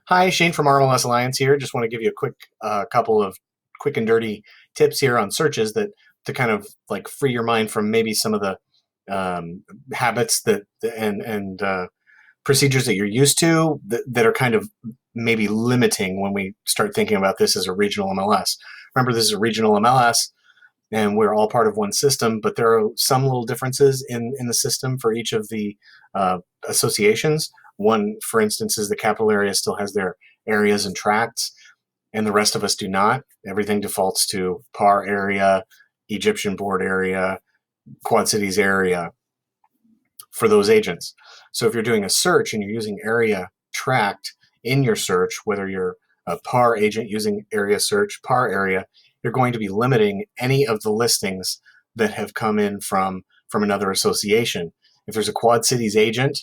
Hi, Shane from RMLS Alliance here. Just want to give you a quick couple of quick and dirty tips here on searches that to kind of like free your mind from maybe some of the habits that and procedures that you're used to that are kind of maybe limiting when we start thinking about this as a regional MLS. Remember, this is a regional MLS, and we're all part of one system, but there are some little differences in the system for each of the associations. One, for instance, is the capital area still has their areas and tracts, and the rest of us do not. Everything defaults to PAR area, Egyptian board area, Quad Cities area for those agents. So if you're doing a search and you're using area tract in your search, whether you're a PAR agent using area search, PAR area, you're going to be limiting any of the listings that have come in from another association. If there's a Quad Cities agent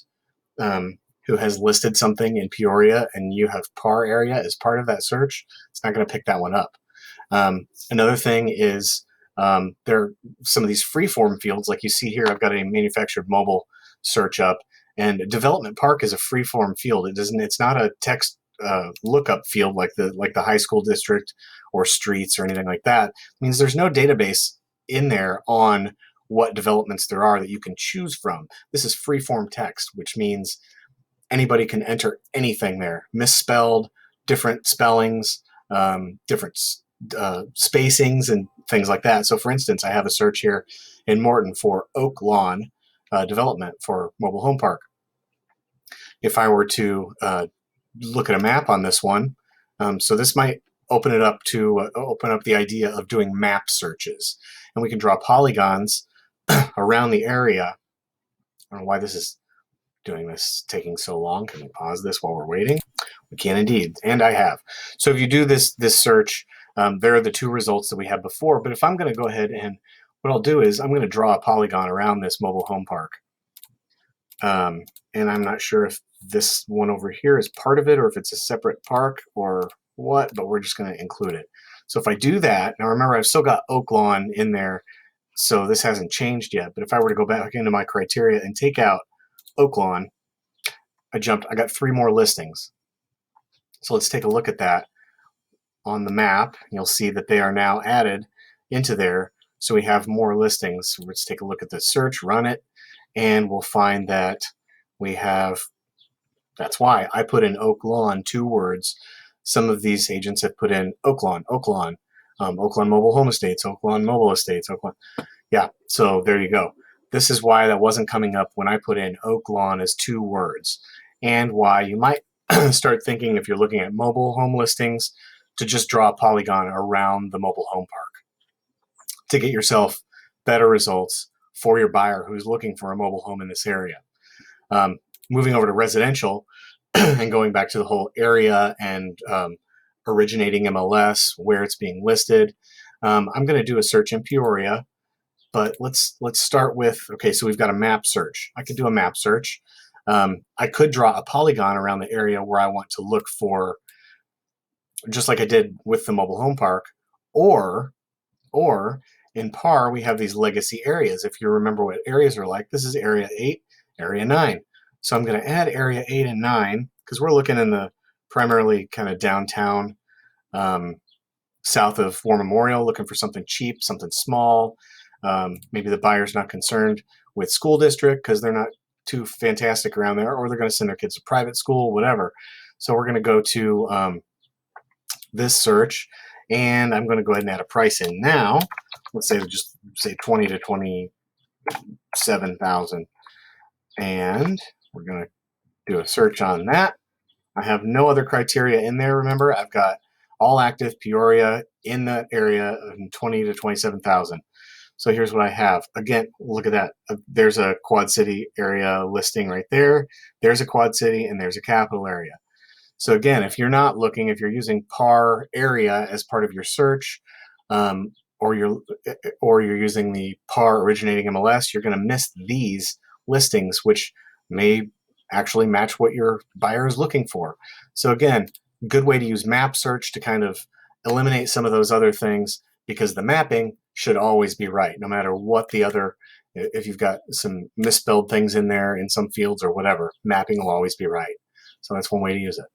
who has listed something in Peoria and you have PAR area as part of that search, it's not going to pick that one up. Another thing is there are some of these freeform fields, like you see here. I've got a manufactured mobile search up, and development park is a freeform field. It's not a text lookup field like the high school district or streets or anything like that. It means there's no database in there on what developments there are that you can choose from. This is freeform text, which means anybody can enter anything there, misspelled, different spellings, different spacings and things like that. So for instance, I have a search here in Morton for Oak Lawn development for mobile home park. If I were to look at a map on this one, so this might open it up to open up the idea of doing map searches, and we can draw polygons around the area. I don't know why this is taking so long. Can we pause this while we're waiting? We can indeed, and I have. So if you do this search, there are the two results that we had before. But if I'm going to go ahead and what I'll do is I'm going to draw a polygon around this mobile home park. And I'm not sure if this one over here is part of it or if it's a separate park or what, but we're just going to include it. So if I do that, now remember I've still got Oak Lawn in there, so this hasn't changed yet. But if I were to go back into my criteria and take out Oak Lawn, I got 3 more listings. So let's take a look at that on the map. You'll see that they are now added into there. So we have more listings. So let's take a look at the search, run it, and we'll find that we have, that's why I put in Oak Lawn 2 words. Some of these agents have put in Oak Lawn, Oak Lawn Mobile Home Estates, Oak Lawn Mobile Estates, Oak Lawn. Yeah, so there you go. This is why that wasn't coming up when I put in Oak Lawn as 2 words, and why you might start thinking, if you're looking at mobile home listings, to just draw a polygon around the mobile home park to get yourself better results for your buyer who's looking for a mobile home in this area. Moving over to residential and going back to the whole area and originating MLS, where it's being listed, I'm going to do a search in Peoria. But let's start with, okay, so we've got a map search. I could do a map search. I could draw a polygon around the area where I want to look for, just like I did with the mobile home park, or in PAR, we have these legacy areas. If you remember what areas are like, this is area 8, area 9. So I'm going to add area 8 and 9 because we're looking in the primarily kind of downtown, south of War Memorial, looking for something cheap, something small. Maybe the buyer's not concerned with school district because they're not too fantastic around there, or they're going to send their kids to private school, whatever. So we're going to go to this search, and I'm going to go ahead and add a price in now. Let's say just say 20 to 27,000, and we're going to do a search on that. I have no other criteria in there. Remember, I've got all active Peoria in that area, 20 to 27,000. So here's what I have. Again, look at that. There's a Quad City area listing right there. There's a Quad City, and there's a capital area. So again, if you're not looking, if you're using PAR area as part of your search, or you're using the PAR originating MLS, you're going to miss these listings, which may actually match what your buyer is looking for. So again, good way to use map search to kind of eliminate some of those other things, because the mapping should always be right, no matter what the other, if you've got some misspelled things in there in some fields or whatever, mapping will always be right. So that's one way to use it.